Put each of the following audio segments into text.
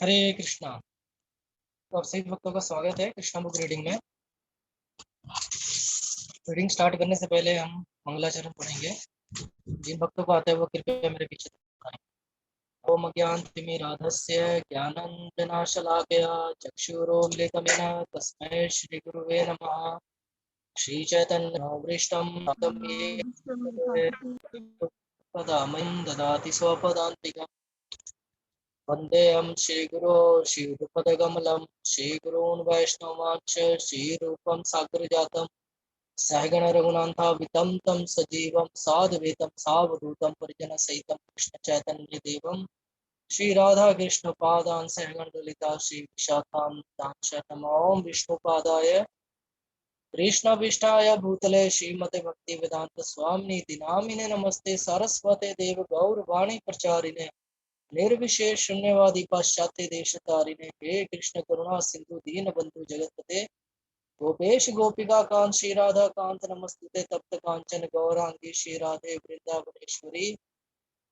हरे कृष्णा। तो आप सभी भक्तों का स्वागत है कृष्णा बुक रीडिंग में। रीडिंग स्टार्ट करने से पहले हम मंगलाचरण पढ़ेंगे। जिन भक्तों को आता है वो कृपया मेरे पीछे बताएं। ओम ज्ञानतिमिराधस्य ज्ञानाञ्जनशलाकया चक्षुरोन्मिलितं येन तस्मै श्रीगुरुवे नमः। श्रीचैतन्यनामृष्टं पदामयं ददाति स्वपदान्तिकम्। वन्देऽहं श्रीगुरो श्रीयुतपदकमलं श्रीगुरून् वैष्णवांश्च श्रीरूपं साग्रजातं सहगण रघुनाथावितं तं सजीवं साद्वैतं सावधूतं परिजनसहितं कृष्णचैतन्यदेवं श्रीराधाकृष्णपादान् सहगण ललिता श्रीविशाखान्वितांश्च नमो विष्णुपादाय कृष्णाभीष्टाय भूतले श्रीमते भक्तिवेदांत स्वामिनीति नामिने नमस्ते सारस्वते देव गौरवाणी प्रचारिणे निर्विशेष शून्यवादी पाश्चात्य देश तारिणे हे कृष्ण करुणा सिंधु दीन बंधु जगतपते गोपेश गोपिका कांत श्री राधा कांत नमस्ते तप्त कांचन गौरांगी श्री राधे वृंदावनेश्वरी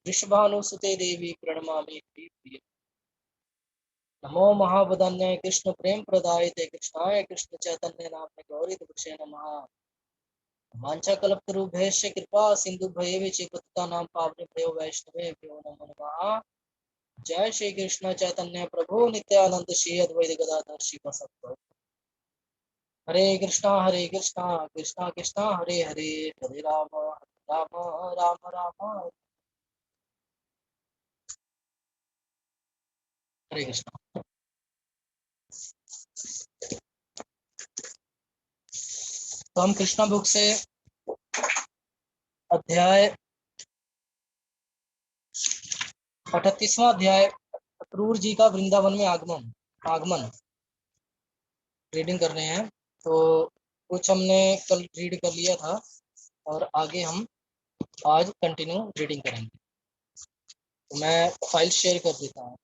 वृषभानुसुते देवी प्रणमामि प्रिय। नमो महावदन्य कृष्ण प्रेम प्रदायते कृष्णाय कृष्ण चैतन्य नामने गौरी वृक्षे नमः। वांछा कल्पतरुभ्यश्च कृपा सिन्धुभ्येव पतितानां पावनेभ्यो वैष्णवेभ्यो नमो नमः। जय श्री कृष्ण चैतन्य प्रभु नित्यानंद श्री अद्वैत गदाधर शिव। हरे कृष्णा कृष्णा कृष्णा हरे हरे हरे राम राम राम हरे कृष्णा। तो हम कृष्णा बुक से अध्याय 38वां अध्याय अक्रूर जी का वृंदावन में आगमन रीडिंग कर रहे हैं। तो कुछ हमने कल रीड कर लिया था और आगे हम आज कंटिन्यू रीडिंग करेंगे। तो मैं फाइल शेयर कर देता हूँ।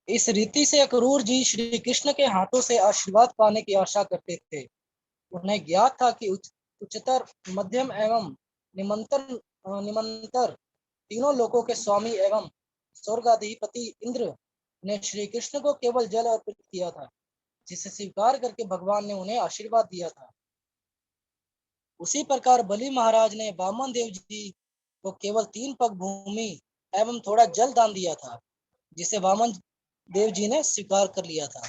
इस रीति से अक्रूर जी श्री कृष्ण के हाथों से आशीर्वाद पाने की आशा करते थे। उन्हें ज्ञात था कि उच्चतर मध्यम एवं निमंतर तीनों लोकों के स्वामी एवं स्वर्गाधिपति इंद्र ने श्री कृष्ण को केवल जल अर्पित किया था, जिसे स्वीकार करके भगवान ने उन्हें आशीर्वाद दिया था। उसी प्रकार बलि महाराज ने वामन देव जी को केवल 3 पग भूमि एवं थोड़ा जल दान दिया था, जिसे वामन देव जी ने स्वीकार कर लिया था।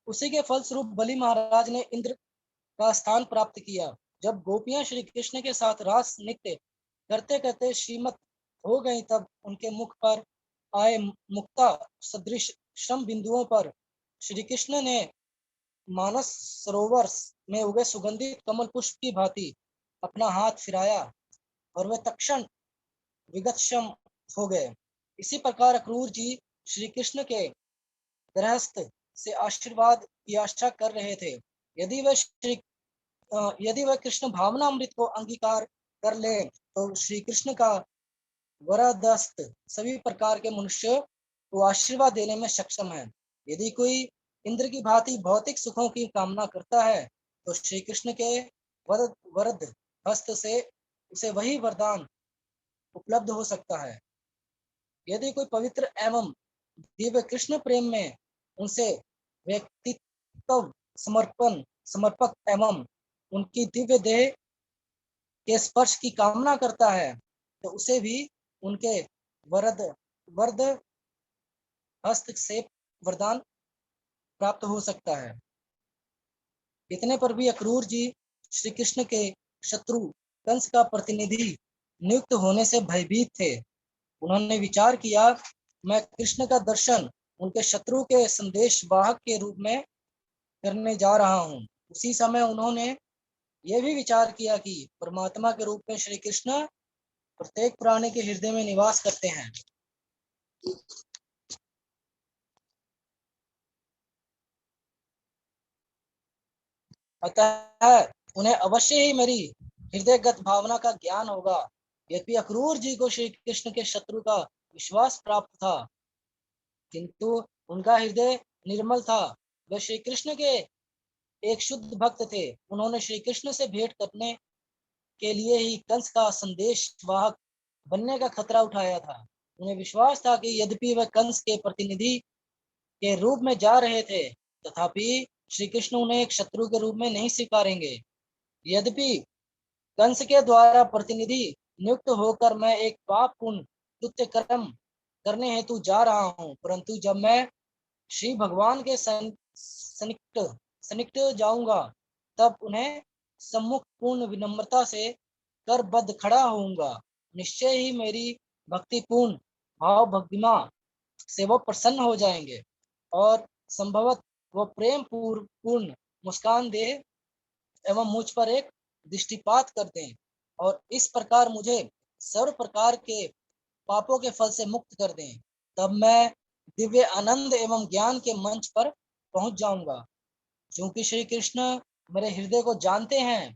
उसी के फलस्वरूप बलि महाराज ने इंद्र का स्थान प्राप्त किया। जब गोपियां श्री कृष्ण के साथ रास नृत्य करते करते श्रीमत हो गई, तब उनके मुख पर आए मुक्ता सदृश श्रम बिंदुओं पर श्री कृष्ण ने मानस सरोवर में उगे सुगंधित कमल पुष्प की भांति अपना हाथ फिराया और वे तत्क्षण विगतक्षम हो गए। इसी प्रकार अक्रूर जी श्री कृष्ण के गृहस्थ से आशीर्वाद की आशा कर रहे थे। यदि वह कृष्ण भावनामृत को अंगीकार कर ले तो श्री कृष्ण का वरदस्त सभी प्रकार के मनुष्य को आशीर्वाद देने में सक्षम है। यदि कोई इंद्र की भांति भौतिक सुखों की कामना करता है तो श्री कृष्ण के वरद हस्त से उसे वही वरदान उपलब्ध हो सकता है। यदि कोई पवित्र एवं दिव्य कृष्ण प्रेम में उनसे व्यक्तित्व समर्पक एवं उनकी दिव्य देह के स्पर्श की कामना करता है तो उसे भी उनके वरद हस्त से वरदान प्राप्त हो सकता है। इतने पर भी अक्रूर जी श्री कृष्ण के शत्रु कंस का प्रतिनिधि नियुक्त होने से भयभीत थे। उन्होंने विचार किया, मैं कृष्ण का दर्शन उनके शत्रु के संदेश वाहक के रूप में करने जा रहा हूँ। उसी समय उन्होंने यह भी विचार किया कि परमात्मा के रूप में श्री कृष्ण प्रत्येक प्राणी के हृदय में निवास करते हैं। अतः उन्हें अवश्य ही मेरी हृदयगत भावना का ज्ञान होगा। यद्यपि अक्रूर जी को श्री कृष्ण के शत्रु का विश्वास प्राप्त था, किंतु उनका हृदय निर्मल था। वे श्री कृष्ण के एक शुद्ध भक्त थे। उन्होंने श्री कृष्ण से भेंट करने के लिए ही कंस का संदेश वाहक बनने का खतरा उठाया था। उन्हें विश्वास था कि यद्यपि वे कंस के प्रतिनिधि के रूप में जा रहे थे, तथापि श्री कृष्ण उन्हें एक शत्रु के रूप में नहीं स्वीकारेंगे। यद्यपि कंस के द्वारा प्रतिनिधि नियुक्त होकर मैं एक पाप पूर्ण कृत्य कर्म करने हेतु जा रहा हूँ, परंतु जब मैं श्री भगवान के सनिकट सनिकट जाऊंगा, तब उन्हें सम्मुख पूर्ण विनम्रता से करबद्ध खड़ा होऊंगा। निश्चय ही मेरी भक्तिपूर्ण भाव भक्तिमा से वो प्रसन्न हो जाएंगे और संभवत वो प्रेम पूर्ण मुस्कान दे एवं मुझ पर एक दृष्टिपात कर दें और इस प्रकार मुझे सर्व प्रकार के पापों के फल से मुक्त कर दें। तब मैं दिव्य आनंद एवं ज्ञान के मंच पर पहुंच जाऊंगा। क्योंकि श्री कृष्ण मेरे हृदय को जानते हैं,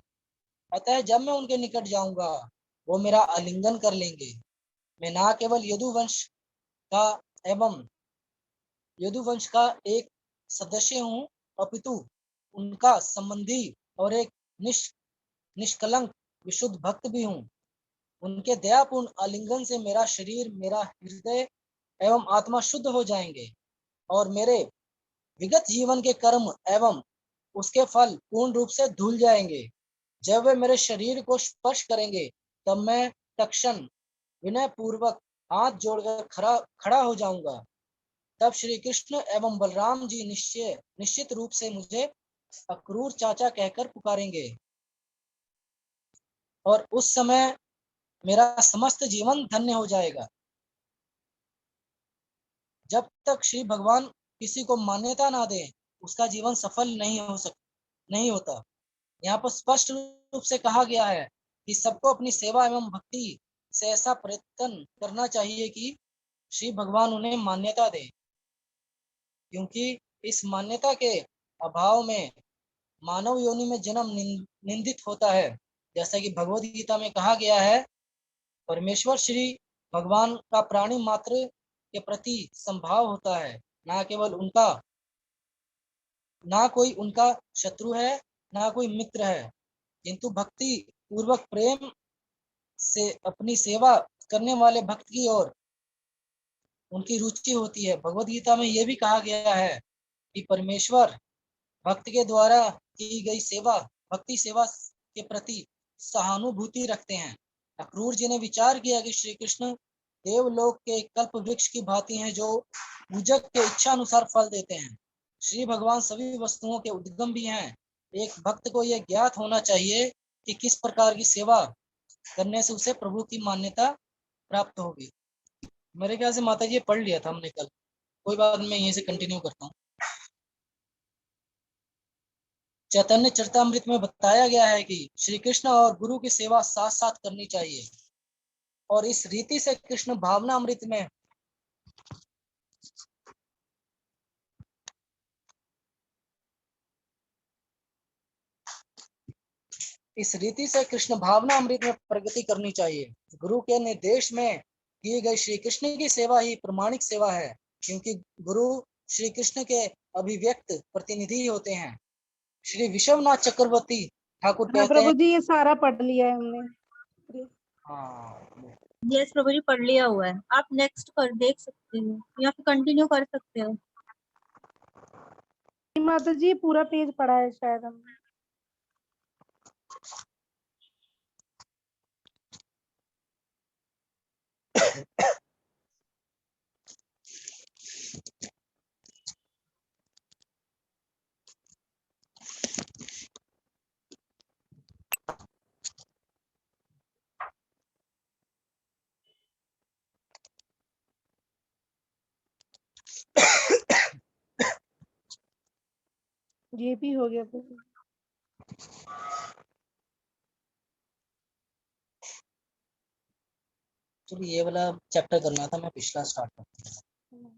अतः जब मैं उनके निकट जाऊंगा, वो मेरा आलिंगन कर लेंगे। मैं न केवल यदुवंश का एवं यदुवंश का एक सदस्य हूँ, अपितु उनका संबंधी और एक निष्कलंक विशुद्ध भक्त भी हूँ। उनके दयापूर्ण आलिंगन से मेरा शरीर, मेरा हृदय एवं आत्मा शुद्ध हो जाएंगे और मेरे विगत जीवन के कर्म एवं उसके फल पूर्ण रूप से धुल जाएंगे। जब वे मेरे शरीर को स्पर्श करेंगे, तब मैं तत्क्षण विनय पूर्वक हाथ जोड़कर खड़ा हो जाऊंगा। तब श्री कृष्ण एवं बलराम जी निश्चित रूप से मुझे अक्रूर चाचा कहकर पुकारेंगे और उस समय मेरा समस्त जीवन धन्य हो जाएगा। जब तक श्री भगवान किसी को मान्यता ना दे, उसका जीवन सफल नहीं होता। यहाँ पर स्पष्ट रूप से कहा गया है कि सबको अपनी सेवा एवं भक्ति से ऐसा प्रयत्न करना चाहिए कि श्री भगवान उन्हें मान्यता दे, क्योंकि इस मान्यता के अभाव में मानव योनि में जन्म निंदित होता है। जैसा कि भगवद गीता में कहा गया है, परमेश्वर श्री भगवान का प्राणी मात्र के प्रति संभाव होता है, ना केवल उनका, ना कोई उनका शत्रु है, ना कोई मित्र है, किंतु भक्ति पूर्वक प्रेम से अपनी सेवा करने वाले भक्त की ओर उनकी रुचि होती है। भगवद गीता में यह भी कहा गया है कि परमेश्वर भक्त के द्वारा की गई सेवा, भक्ति सेवा के प्रति सहानुभूति रखते हैं। अक्रूर जी ने विचार किया कि श्री कृष्ण देवलोक के कल्प वृक्ष की भांति हैं, जो पूजक के इच्छा अनुसार फल देते हैं। श्री भगवान सभी वस्तुओं के उद्गम भी हैं। एक भक्त को यह ज्ञात होना चाहिए कि किस प्रकार की सेवा करने से उसे प्रभु की मान्यता प्राप्त होगी। मेरे ख्याल से माता जी ये पढ़ लिया था हमने कल, कोई बात नहीं, मैं यहीं से कंटिन्यू करता हूँ। चैतन्य चरितमृत में बताया गया है कि श्री कृष्ण और गुरु की सेवा साथ साथ करनी चाहिए और इस रीति से कृष्ण भावना अमृत में प्रगति करनी चाहिए। गुरु के निर्देश में किए गए श्री कृष्ण की सेवा ही प्रमाणिक सेवा है, क्योंकि गुरु श्री कृष्ण के अभिव्यक्त प्रतिनिधि होते हैं। श्री विश्वनाथ चक्रवर्ती ठाकुर हाँ कहते प्रभु हैं, जी, ये सारा पढ़ लिया है हमने। हाँ यस प्रभु जी, पढ़ लिया हुआ है। आप नेक्स्ट कर देख सकते हो या फिर कंटिन्यू कर सकते हो। माता जी पूरा पेज पढ़ा है शायद हमने। ये भी हो गया प्रभु जी। चलो ये वाला चैप्टर करना था, मैं पिछला स्टार्ट करता हूँ।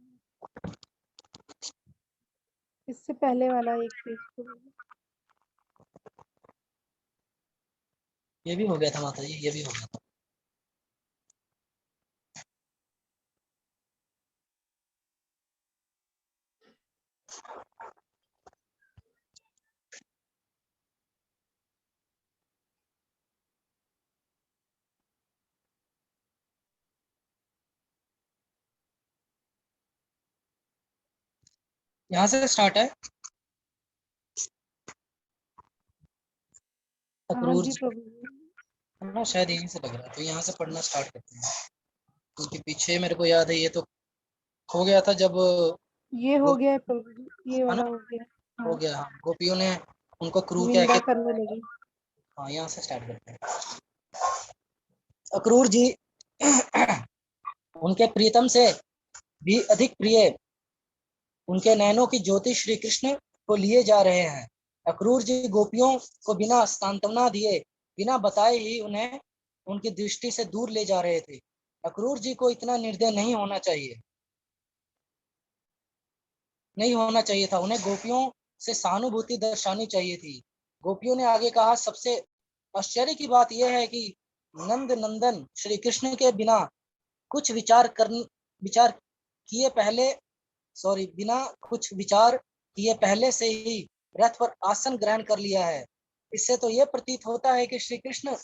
इससे पहले वाला एक पेज प्रभु जी। ये भी हो गया था माता जी, ये भी हो गया था। यहाँ से स्टार्ट है हाँ अक्रूर जी जी, प्रभु जी। है ना? शायद यहीं से लग रहा है, तो यहाँ से पढ़ना स्टार्ट करते हैं, क्योंकि पीछे मेरे को याद है ये तो हो गया था जब ये हो गया है प्रभु जी, ये है वाला ना, हो गया। हो हाँ, गया। हाँ, गोपियों ने उनको क्रूर कह निंदा के, करने लगी। हाँ यहाँ से स्टार्ट करते हैं। अक्रूर जी उनके प्रीतम से भी अधिक प्रिय उनके नैनों की ज्योति श्री कृष्ण को लिए जा रहे हैं। अक्रूर जी गोपियों को बिना सांत्वना दिए, बिना बताए ही उन्हें उनकी दृष्टि से दूर ले जा रहे थे। अक्रूर जी को इतना निर्दय नहीं होना चाहिए, नहीं होना चाहिए था। उन्हें गोपियों से सहानुभूति दर्शानी चाहिए थी। गोपियों ने आगे कहा, सबसे आश्चर्य की बात यह है कि नंद नंदन श्री कृष्ण के बिना कुछ विचार किए पहले बिना कुछ विचार किए पहले से ही रथ पर आसन ग्रहण कर लिया है। इससे तो यह प्रतीत होता है कि श्री कृष्ण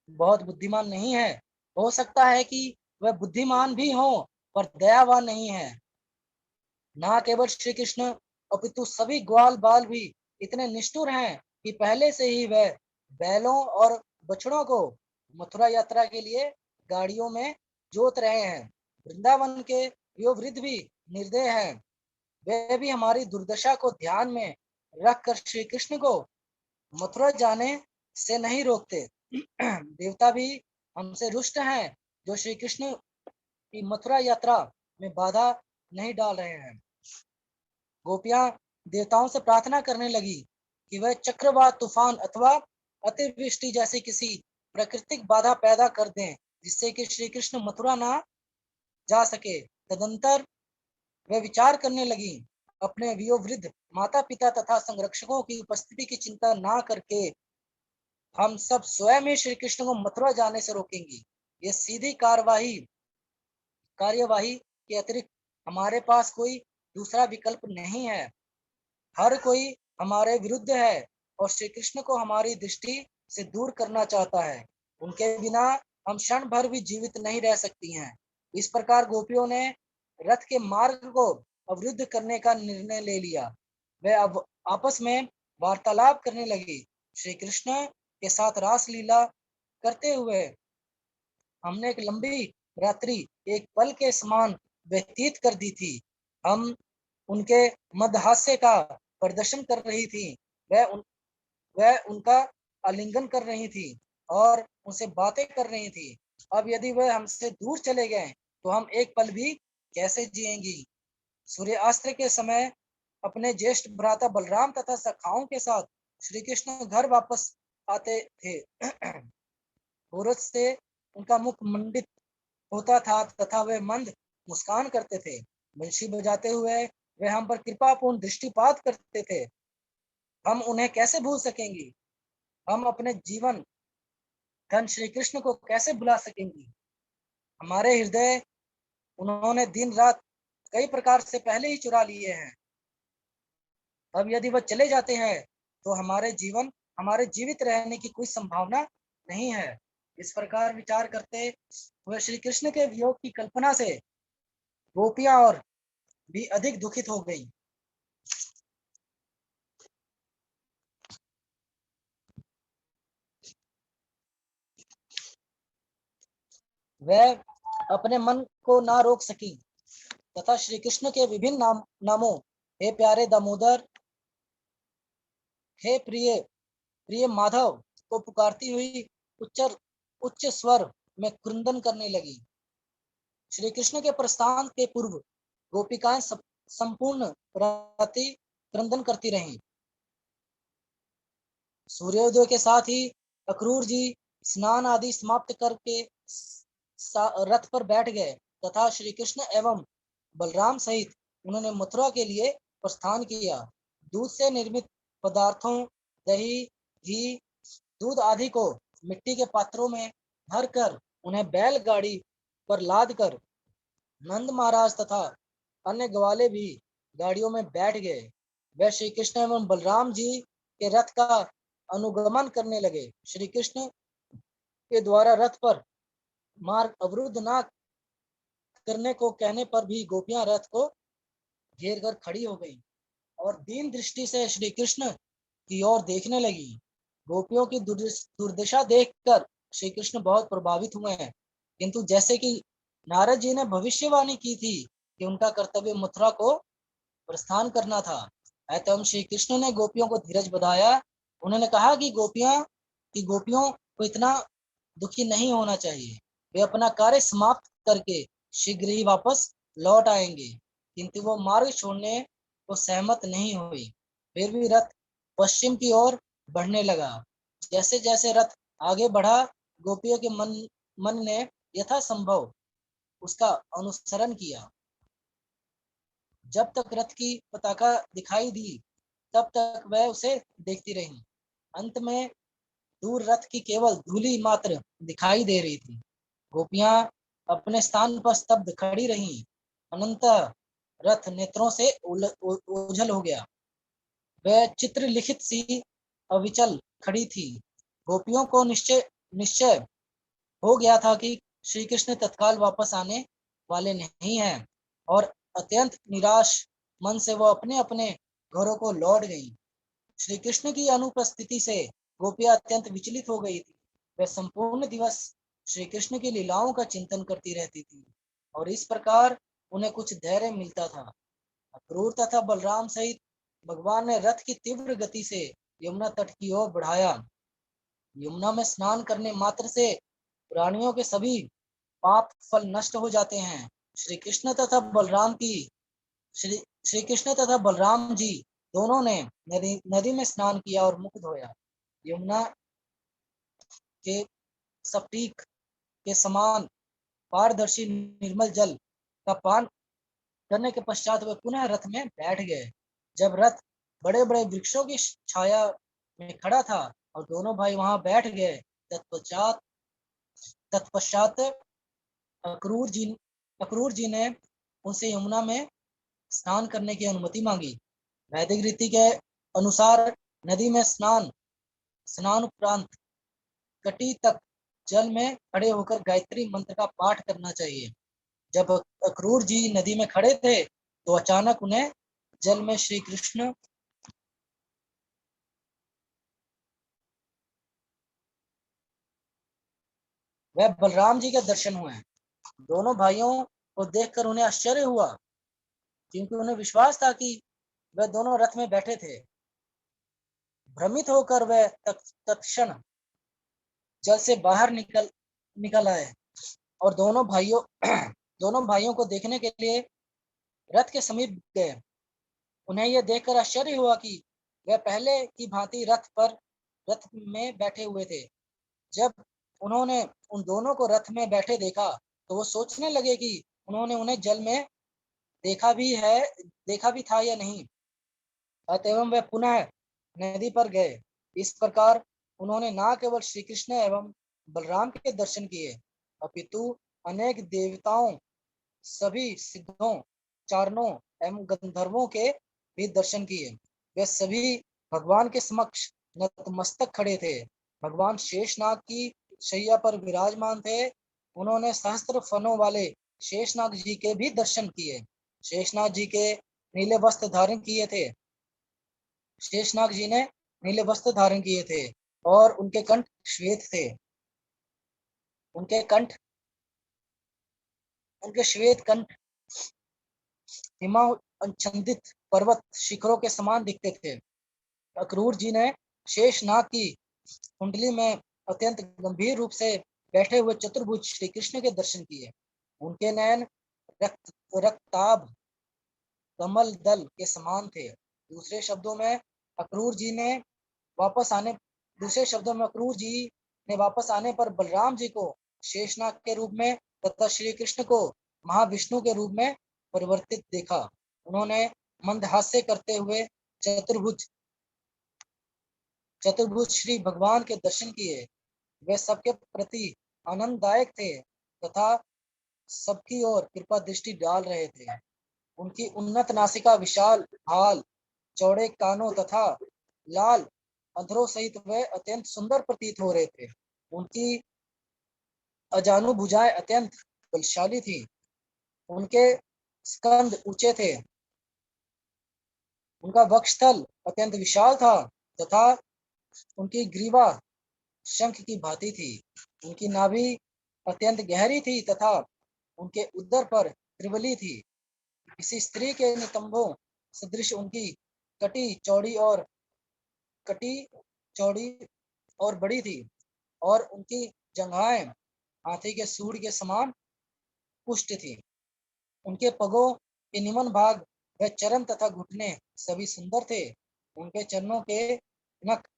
बहुत बुद्धिमान नहीं है। हो सकता है कि वह बुद्धिमान भी हो पर दयावान नहीं है। ना केवल श्री कृष्ण अपितु सभी ग्वाल बाल भी इतने निष्ठुर हैं कि पहले से ही वह बैलों और बछड़ों को मथुरा यात्रा के लिए गाड़ियों में जोत रहे हैं। वृंदावन के यो वृद्ध भी निर्दय हैं। वे भी हमारी दुर्दशा को ध्यान में रखकर श्री कृष्ण को मथुरा जाने से नहीं रोकते। देवता भी हमसे रुष्ट हैं जो श्री कृष्ण की मथुरा यात्रा में बाधा नहीं डाल रहे हैं। गोपियां देवताओं से प्रार्थना करने लगी कि वह चक्रवात, तूफान अथवा अतिवृष्टि जैसी किसी प्राकृतिक बाधा पैदा कर दें जिससे कि श्री कृष्ण मथुरा ना जा सके। तदंतर वे विचार करने लगी, अपने वयोवृद्ध माता पिता तथा संरक्षकों की उपस्थिति की चिंता ना करके हम सब स्वयं ही श्री कृष्ण को मथुरा जाने से रोकेंगी। ये सीधी कार्यवाही के अतिरिक्त हमारे पास कोई दूसरा विकल्प नहीं है। हर कोई हमारे विरुद्ध है और श्री कृष्ण को हमारी दृष्टि से दूर करना चाहता है। उनके बिना हम क्षण भर भी जीवित नहीं रह सकती हैं। इस प्रकार गोपियों ने रथ के मार्ग को अवरुद्ध करने का निर्णय ले लिया। वे अब आपस में वार्तालाप करने लगी। श्री कृष्ण के साथ रास लीला करते हुए हमने एक लंबी रात्रि एक पल के समान व्यतीत कर दी थी। हम उनके मदहास्य का प्रदर्शन कर रही थी। वह उनका आलिंगन कर रही थी और उनसे बातें कर रही थी। अब यदि वह हमसे दूर चले गए तो हम एक पल भी कैसे जिएंगी। सूर्यास्त के समय अपने ज्येष्ठ भ्राता बलराम तथा सखाओं के साथ श्री कृष्ण घर वापस आते थे। सूरज से उनका मुख मंडित होता था तथा वे मंद मुस्कान करते थे। बंशी बजाते हुए वे हम पर कृपापूर्ण दृष्टिपात करते थे। हम उन्हें कैसे भूल सकेंगी। हम अपने जीवन धन श्री कृष्ण को कैसे भुला सकेंगी। हमारे हृदय उन्होंने दिन रात कई प्रकार से पहले ही चुरा लिए हैं। अब यदि वह चले जाते हैं तो हमारे जीवित रहने की कोई संभावना नहीं है। इस प्रकार विचार करते हुए श्री कृष्ण के वियोग की कल्पना से गोपियां और भी अधिक दुखित हो गई। वह अपने मन को ना रोक सकी तथा श्री कृष्ण के विभिन्न नामों, हे प्यारे दामोदर, हे प्रिय प्रिय माधव को पुकारती हुई उच्च स्वर में क्रंदन करने लगी। श्री कृष्ण के प्रस्थान के पूर्व गोपिकाएं संपूर्ण रात्रि क्रंदन करती रहीं। सूर्योदय के साथ ही अक्रूर जी स्नान आदि समाप्त करके रथ पर बैठ गए तथा श्री कृष्ण एवं बलराम सहित उन्होंने मथुरा के लिए प्रस्थान किया। दूध से निर्मित पदार्थों, दही, घी, दूध आदि को मिट्टी के पात्रों में भरकर उन्हें बैलगाड़ी पर लाद कर नंद महाराज तथा अन्य ग्वाले भी गाड़ियों में बैठ गए। वे श्री कृष्ण एवं बलराम जी के रथ का अनुगमन करने लगे। श्री कृष्ण के द्वारा रथ पर मार्ग अवरुद्ध न करने को कहने पर भी गोपियां रथ को घेर कर खड़ी हो गई और दीन दृष्टि से श्री कृष्ण की ओर देखने लगी। गोपियों की दुर्दशा देखकर श्री कृष्ण बहुत प्रभावित हुए हैं, किंतु जैसे कि नारद जी ने भविष्यवाणी की थी कि उनका कर्तव्य मथुरा को प्रस्थान करना था, अतः श्री कृष्ण ने गोपियों को धीरज बधाया। उन्होंने कहा कि गोपियों को इतना दुखी नहीं होना चाहिए, वे अपना कार्य समाप्त करके शीघ्र ही वापस लौट आएंगे। किंतु वो मार्ग छोड़ने को सहमत नहीं हुई। फिर भी रथ पश्चिम की ओर बढ़ने लगा। जैसे जैसे रथ आगे बढ़ा, गोपियों के मन ने यथासंभव उसका अनुसरण किया। जब तक रथ की पताका दिखाई दी, तब तक वह उसे देखती रही। अंत में दूर रथ की केवल धूली मात्र दिखाई दे रही थी। गोपियां अपने स्थान पर स्तब्ध खड़ी रहीं। अनंत रथ नेत्रों से ओझल हो गया। वह चित्र लिखित सी अविचल खड़ी थी। गोपियों को निश्चय हो गया था कि श्री कृष्ण तत्काल वापस आने वाले नहीं हैं और अत्यंत निराश मन से वो अपने अपने घरों को लौट गई। श्री कृष्ण की अनुपस्थिति से गोपियां अत्यंत विचलित हो गई थी। वह संपूर्ण दिवस श्री कृष्ण की लीलाओं का चिंतन करती रहती थी और इस प्रकार उन्हें कुछ धैर्य मिलता था। अक्रूर तथा बलराम सहित भगवान ने रथ की तीव्र गति से यमुना तट की ओर बढ़ाया। यमुना में स्नान करने मात्र से प्राणियों के सभी पाप फल नष्ट हो जाते हैं। श्री कृष्ण तथा बलराम जी दोनों ने नदी में स्नान किया और मुख धोया। यमुना के स्फटिक के समान पारदर्शी निर्मल जल का पान करने के पश्चात वे पुनः रथ में बैठ गए। जब रथ बड़े बड़े वृक्षों की छाया में खड़ा था और दोनों भाई वहां बैठ गए, तत्पश्चात अक्रूर जी ने उनसे यमुना में स्नान करने की अनुमति मांगी। वैदिक रीति के अनुसार नदी में स्नान उपरांत कटी तक जल में खड़े होकर गायत्री मंत्र का पाठ करना चाहिए। जब अक्रूर जी नदी में खड़े थे तो अचानक उन्हें जल में श्री कृष्ण व बलराम जी के दर्शन हुए। दोनों भाइयों को देखकर उन्हें आश्चर्य हुआ, क्योंकि उन्हें विश्वास था कि वे दोनों रथ में बैठे थे। भ्रमित होकर वे तत्क्षण जल से बाहर निकल आए और दोनों भाइयों को देखने के लिए रथ के समीप गए। उन्हें यह देखकर आश्चर्य हुआ कि वे पहले की भांति रथ में बैठे हुए थे। जब उन्होंने उन दोनों को रथ में बैठे देखा तो वो सोचने लगे कि उन्होंने उन्हें जल में देखा भी था या नहीं। अतएव वे पुनः नदी पर गए। इस प्रकार उन्होंने न केवल श्री कृष्ण एवं बलराम के दर्शन किए, अपितु अनेक देवताओं, सभी सिद्धों, चारणों एवं गंधर्वों के भी दर्शन किए। वे सभी भगवान के समक्ष नतमस्तक खड़े थे। भगवान शेषनाग की शैया पर विराजमान थे। उन्होंने सहस्त्र फनों वाले शेषनाग जी के भी दर्शन किए। शेषनाग जी के नीले वस्त्र धारण किए थे। शेषनाग जी ने नीले वस्त्र धारण किए थे और उनके कंठ श्वेत थे। उनके श्वेत कंठ हिमाच्छादित पर्वत शिखरों के समान दिखते थे। अक्रूर जी ने शेषनाग की कुंडली में अत्यंत गंभीर रूप से बैठे हुए चतुर्भुज श्री कृष्ण के दर्शन किए। उनके नयन रक्ताभ कमल दल के समान थे। दूसरे शब्दों में अक्रूर जी ने वापस आने दूसरे शब्दों में अक्रूर जी ने वापस आने पर बलराम जी को शेषनाग के रूप में तथा श्री कृष्ण को महाविष्णु के रूप में परिवर्तित देखा। उन्होंने मंदहास्य करते हुए चतुर्भुज श्री भगवान के दर्शन किए। वे सबके प्रति आनंददायक थे तथा सबकी ओर कृपा दृष्टि डाल रहे थे। उनकी उन्नत नासिका, विशाल भाल, चौड़े कानों तथा लाल अधरों सहित वे अत्यंत सुंदर प्रतीत हो रहे थे। उनकी अजानु भुजाएं अत्यंत बलशाली थी। उनके स्कंद ऊंचे थे। उनका वक्षस्थल अत्यंत विशाल था तथा उनकी ग्रीवा शंख की भांति थी। उनकी नाभि अत्यंत गहरी थी तथा उनके उदर पर त्रिवली थी। किसी स्त्री के नितंबों सदृश उनकी कटी चौड़ी और बड़ी थी और उनकी जंघाएं हाथी के सूंड के समान पुष्ट थी। उनके पगों के निम्न भाग व चरण तथा घुटने सभी सुंदर थे। उनके चरणों के नख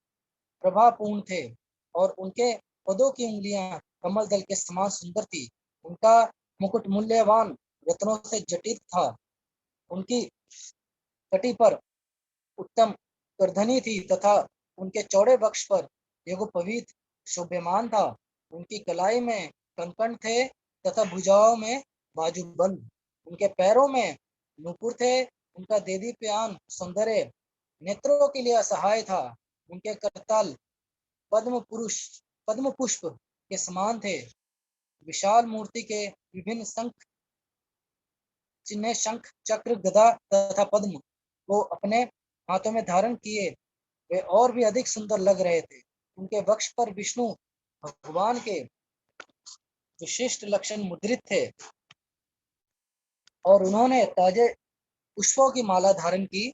प्रभापूर्ण थे और उनके पदों की उंगलियां कमल दल के समान सुंदर थी। उनका मुकुट मूल्यवान रत्नों से जटित था। उनकी कटी पर उत्तम करधनी थी तथा उनके चौड़े वक्ष पर यज्ञोपवीत शोभ्यमान था। उनकी कलाई में कंकण थे तथा भुजाओं में बाजूबंद। उनके पैरों में नूपुर थे। उनका देदीप्यमान सौंदर्य नेत्रों के लिए असहाय था। उनके करतल पद्म पुष्प के समान थे। विशाल मूर्ति के विभिन्न चिन्ह, शंख, चक्र, गदा तथा पद्म को अपने हाथों में धारण किए वे और भी अधिक सुंदर लग रहे थे। उनके वक्ष पर विष्णु भगवान के विशिष्ट लक्षण मुद्रित थे और उन्होंने ताजे पुष्पों की माला धारण की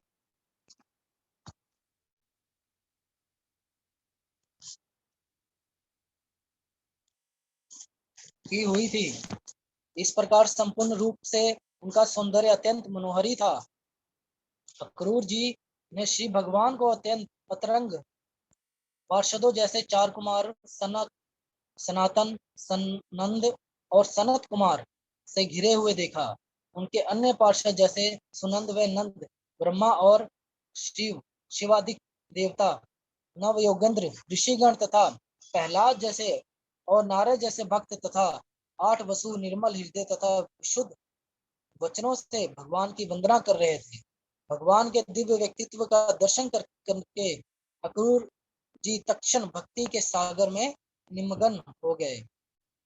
हुई थी। इस प्रकार संपूर्ण रूप से उनका सौंदर्य अत्यंत मनोहरी था। अक्रूर जी ने श्री भगवान को अत्यंत अतरंग पार्षदों जैसे चार कुमार सनातन, सनंद और सनत कुमार से घिरे हुए देखा। उनके अन्य पार्षद जैसे सुनंद व नंद, ब्रह्मा और शिवादिक देवता, नवयोगेंद्र, ऋषिगण तथा प्रहलाद जैसे और नारद जैसे भक्त तथा 8 वसु निर्मल हृदय तथा शुद्ध वचनों से भगवान की वंदना कर रहे थे। भगवान के दिव्य व्यक्तित्व का दर्शन करके अक्रूर जी तत्क्षण भक्ति के सागर में निमग्न हो गए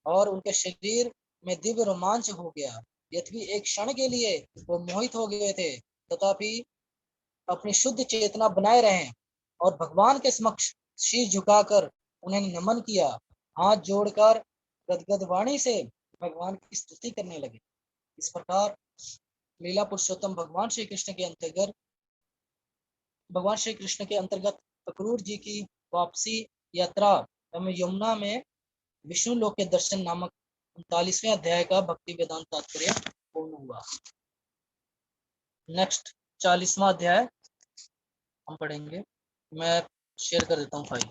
और उनके शरीर में दिव्य रोमांच हो गया। यद्यपि एक क्षण के लिए वो मोहित हो गए थे तथापि अपनी शुद्ध चेतना बनाए रहे और भगवान के समक्ष शीश झुकाकर उन्हें नमन किया। हाथ जोड़कर गदगद वाणी से भगवान की स्तुति करने लगे। इस प्रकार लीला पुरुषोत्तम भगवान श्री कृष्ण के अंतर्गत अक्रूर जी की वापसी यात्रा एवं यमुना में विष्णु लोक के दर्शन नामक 39वें अध्याय का भक्ति वेदांत तात्पर्य पूर्ण हुआ। नेक्स्ट 40वां अध्याय हम पढ़ेंगे। मैं शेयर कर देता हूँ फाइल।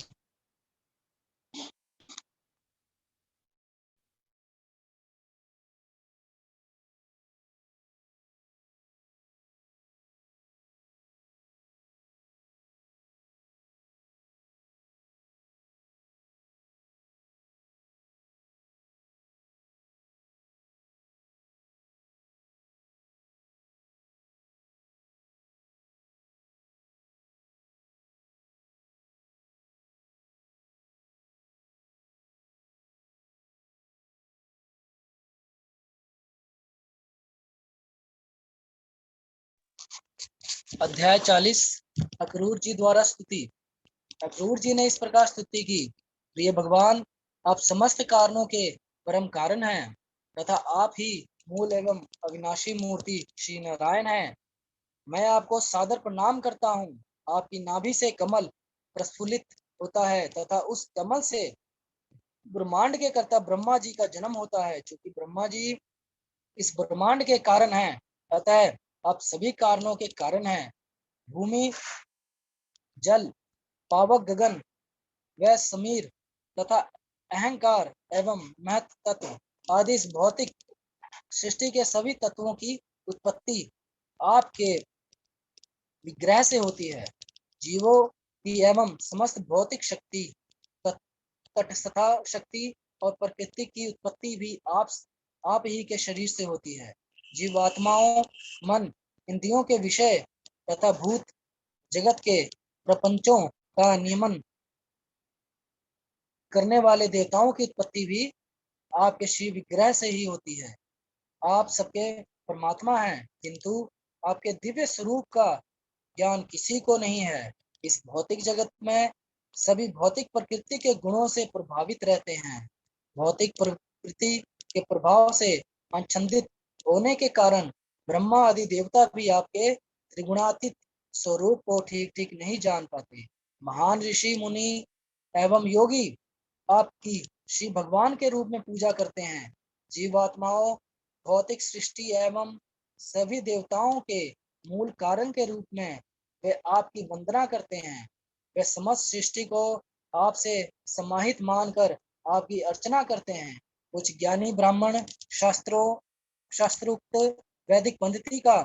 अध्याय 40 अक्रूर जी द्वारा स्तुति। अक्रूर जी ने इस प्रकार स्तुति की, प्रिय भगवान, आप समस्त कारणों के परम कारण हैं तथा आप ही मूल एवं अविनाशी मूर्ति श्री नारायण हैं। मैं आपको सादर प्रणाम करता हूँ। आपकी नाभि से कमल प्रस्फुलित होता है तथा उस कमल से ब्रह्मांड के कर्ता ब्रह्मा जी का जन्म होता है। चूंकि ब्रह्मा जी इस ब्रह्मांड के कारण हैं, अतः आप सभी कारणों के कारण हैं। भूमि, जल, पावक, गगन वह समीर तथा अहंकार एवं महत्व तत्व आदि इस भौतिक सृष्टि के सभी तत्वों की उत्पत्ति आपके विग्रह से होती है। जीवों की एवं समस्त भौतिक शक्ति, तटस्थता शक्ति और प्रकृति की उत्पत्ति भी आप ही के शरीर से होती है। जीवात्माओं, मन, इंद्रियों के विषय तथा भूत जगत के प्रपंचों का नियमन करने वाले देवताओं की उत्पत्ति भी आपके श्री विग्रह से ही होती है। आप सबके परमात्मा हैं, किंतु आपके दिव्य स्वरूप का ज्ञान किसी को नहीं है। इस भौतिक जगत में सभी भौतिक प्रकृति के गुणों से प्रभावित रहते हैं। भौतिक प्रकृति के प्रभाव से आच्छादित होने के कारण ब्रह्मा आदि देवता भी आपके त्रिगुणातीत स्वरूप को ठीक ठीक नहीं जान पाते। महान ऋषि मुनि एवं योगी आपकी श्री भगवान के रूप में पूजा करते हैं। जीवात्माओं भौतिक सृष्टि एवं सभी देवताओं के मूल कारण के रूप में वे आपकी वंदना करते हैं। वे समस्त सृष्टि को आपसे समाहित मानकर आपकी अर्चना करते हैं। कुछ ज्ञानी ब्राह्मण शास्त्रोक्त वैदिक पद्धति का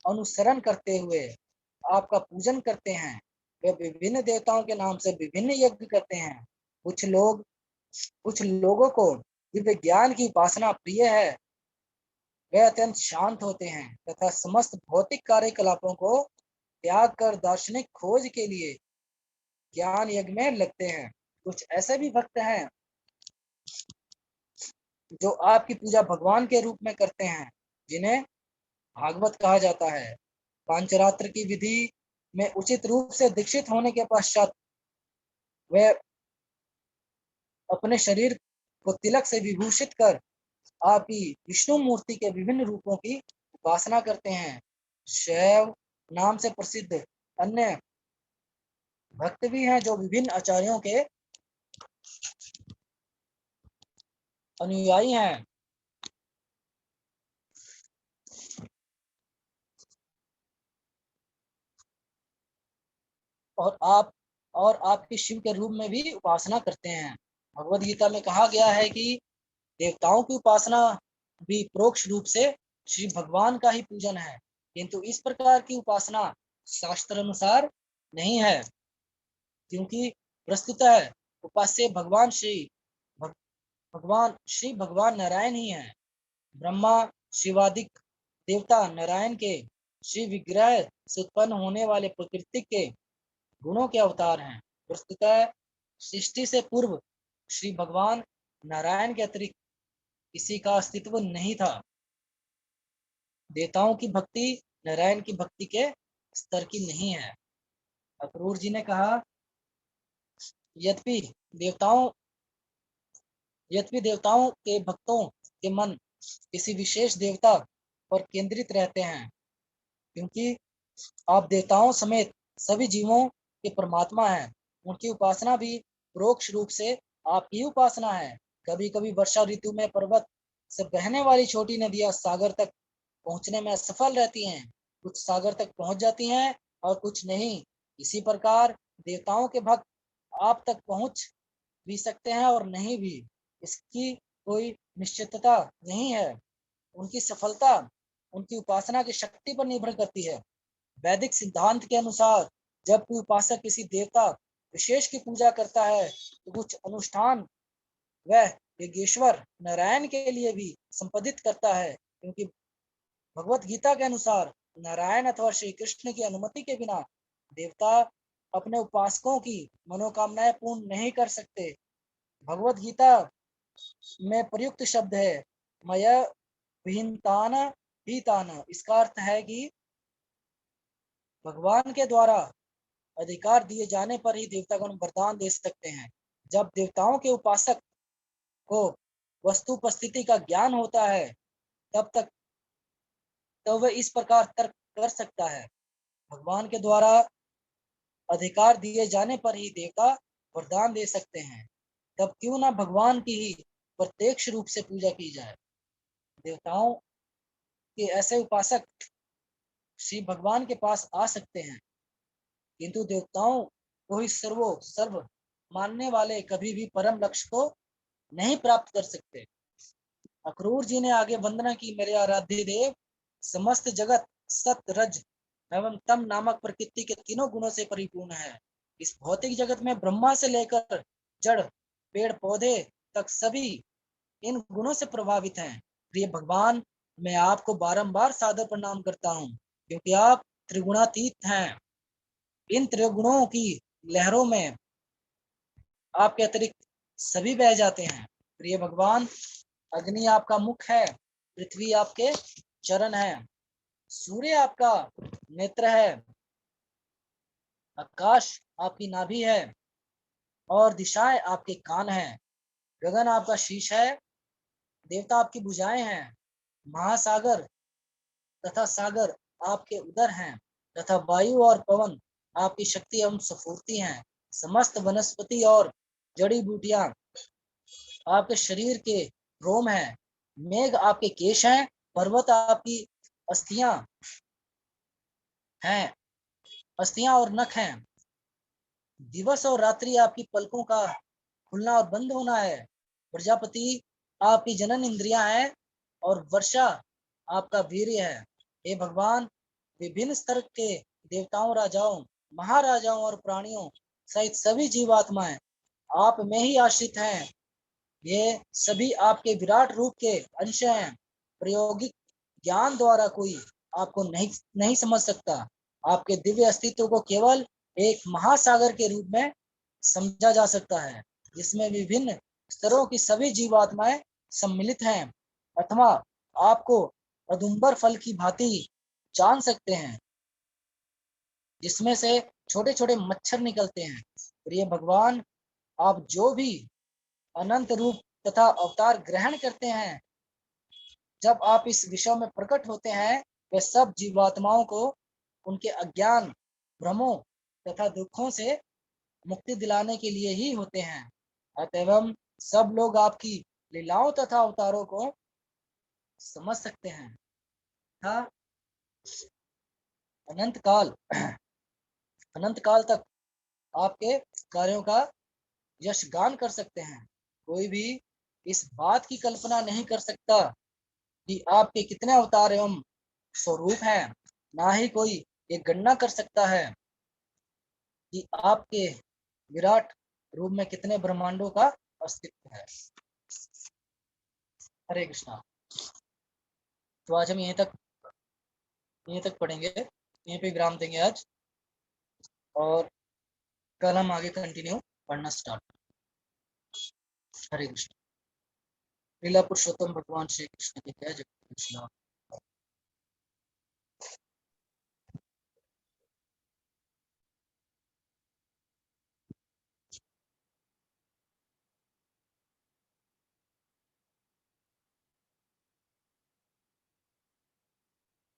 अनुसरण करते हुए आपका पूजन करते हैं। वे विभिन्न देवताओं के नाम से विभिन्न यज्ञ करते हैं। कुछ लोगों को दिव्य ज्ञान की उपासना प्रिय है। वे अत्यंत शांत होते हैं तथा समस्त भौतिक कार्यकलापों को त्याग कर दार्शनिक खोज के लिए ज्ञान यज्ञ में लगते हैं। कुछ ऐसे भी भक्त हैं जो आपकी पूजा भगवान के रूप में करते हैं, जिन्हें भागवत कहा जाता है। पांचरात्र की विधि में उचित रूप से दीक्षित होने के पश्चात वे अपने शरीर को तिलक से विभूषित कर आपकी विष्णु मूर्ति के विभिन्न रूपों की उपासना करते हैं। शैव नाम से प्रसिद्ध अन्य भक्त भी हैं जो विभिन्न आचार्यों के अनुयायी हैं। और आपके शिव के रूप में भी उपासना करते हैं। भगवद गीता में कहा गया है कि देवताओं की उपासना भी परोक्ष रूप से श्री भगवान का ही पूजन है, किंतु इस प्रकार की उपासना शास्त्र अनुसार नहीं है, क्योंकि प्रस्तुतः उपास्य भगवान श्री भगवान नारायण ही है। ब्रह्मा शिवादिक देवता नारायण के श्री विग्रह से उत्पन्न होने वाले प्रकृति के गुणों के अवतार हैं। वस्तुतः सृष्टि से पूर्व श्री भगवान नारायण के अतिरिक्त किसी का अस्तित्व नहीं था। देवताओं की भक्ति नारायण की भक्ति के स्तर की नहीं है। अक्रूर जी ने कहा, यद्यपि देवताओं के भक्तों के मन किसी विशेष देवता पर केंद्रित रहते हैं, क्योंकि आप देवताओं समेत सभी जीवों के परमात्मा हैं। उनकी उपासना भी परोक्ष रूप से आपकी उपासना है। कभी कभी वर्षा ऋतु में पर्वत से बहने वाली छोटी नदियां सागर तक पहुंचने में असफल रहती हैं। कुछ सागर तक पहुंच जाती हैं और कुछ नहीं। इसी प्रकार देवताओं के भक्त आप तक पहुंच भी सकते हैं और नहीं भी। इसकी कोई निश्चितता नहीं है। उनकी सफलता उनकी उपासना की शक्ति पर निर्भर करती है। वैदिक सिद्धांत के अनुसार जब कोई उपासक किसी देवता विशेष की पूजा करता है तो कुछ अनुष्ठान वह यज्ञेश्वर नारायण के लिए भी संपादित करता है, क्योंकि भगवत गीता के अनुसार नारायण अथवा श्री कृष्ण की अनुमति के बिना देवता अपने उपासकों की मनोकामनाएं पूर्ण नहीं कर सकते। भगवत गीता में प्रयुक्त शब्द है मया विहीनतान ही तान। इसका अर्थ है कि भगवान के द्वारा अधिकार दिए जाने पर ही देवतागण वरदान दे सकते हैं। जब देवताओं के उपासक को वस्तु उपस्थिति का ज्ञान होता है तब वह इस प्रकार तर्क कर सकता है, भगवान के द्वारा अधिकार दिए जाने पर ही देवता वरदान दे सकते हैं, तब क्यों ना भगवान की ही प्रत्यक्ष रूप से पूजा की जाए। देवताओं के ऐसे उपासक श्री भगवान के पास आ सकते हैं, किंतु देवताओं को ही सर्व मानने वाले कभी भी परम लक्ष्य को नहीं प्राप्त कर सकते। अक्रूर जी ने आगे वंदना की, मेरे आराध्य देव, समस्त जगत सत रज एवं तम नामक प्रकृति के तीनों गुणों से परिपूर्ण है। इस भौतिक जगत में ब्रह्मा से लेकर जड़ पेड़ पौधे तक सभी इन गुणों से प्रभावित हैं। प्रिय भगवान, मैं आपको बारंबार सादर प्रणाम करता हूँ, क्योंकि आप त्रिगुणातीत हैं। इन त्रिगुणों की लहरों में आपके अतिरिक्त सभी बह जाते हैं। प्रिय भगवान, अग्नि आपका मुख है, पृथ्वी आपके चरण है, सूर्य आपका नेत्र है, आकाश आपकी नाभि है और दिशाएं आपके कान हैं। गगन आपका शीश है, देवता आपकी भुजाएं हैं, महासागर तथा सागर आपके उदर हैं तथा वायु और पवन आपकी शक्ति एवं स्फूर्ति हैं। समस्त वनस्पति और जड़ी बूटियां आपके शरीर के रोम हैं। मेघ आपके केश हैं, पर्वत आपकी अस्थियां हैं, अस्थियां और नख हैं। दिवस और रात्रि आपकी पलकों का खुलना और बंद होना है। प्रजापति आपकी जनन इंद्रियां हैं और वर्षा आपका वीर्य है। हे भगवान, विभिन्न स्तर के देवताओं, राजाओं, महाराजाओं और प्राणियों सहित सभी जीवात्माएं आप में ही आश्रित हैं। ये सभी आपके विराट रूप के अंश हैं। प्रायोगिक ज्ञान द्वारा कोई आपको नहीं समझ सकता। आपके दिव्य अस्तित्व को केवल एक महासागर के रूप में समझा जा सकता है, जिसमें विभिन्न स्तरों की सभी जीवात्माएं सम्मिलित हैं, अथवा आपको औदुंबर फल की भांति जान सकते हैं, जिसमें से छोटे छोटे मच्छर निकलते हैं। प्रिय भगवान, आप जो भी अनंत रूप तथा अवतार ग्रहण करते हैं, जब आप इस विश्व में प्रकट होते हैं, वे सब जीवात्माओं को उनके अज्ञान, भ्रमों तथा दुखों से मुक्ति दिलाने के लिए ही होते हैं। अतएव सब लोग आपकी लीलाओं तथा अवतारों को समझ सकते हैं तथा अनंत काल तक आपके कार्यों का यशगान कर सकते हैं। कोई भी इस बात की कल्पना नहीं कर सकता कि आपके कितने अवतार एवं स्वरूप हैं। ना ही कोई ये गणना कर सकता है कि आपके विराट रूप में कितने ब्रह्मांडों का अस्तित्व है। हरे कृष्णा। तो आज हम यहीं तक पढ़ेंगे, यहीं पे विराम देंगे आज, और कल हम आगे कंटिन्यू पढ़ना स्टार्ट। हरे कृष्ण। लीला पुरुषोत्तम भगवान श्री कृष्ण की जय। जय कृष्ण।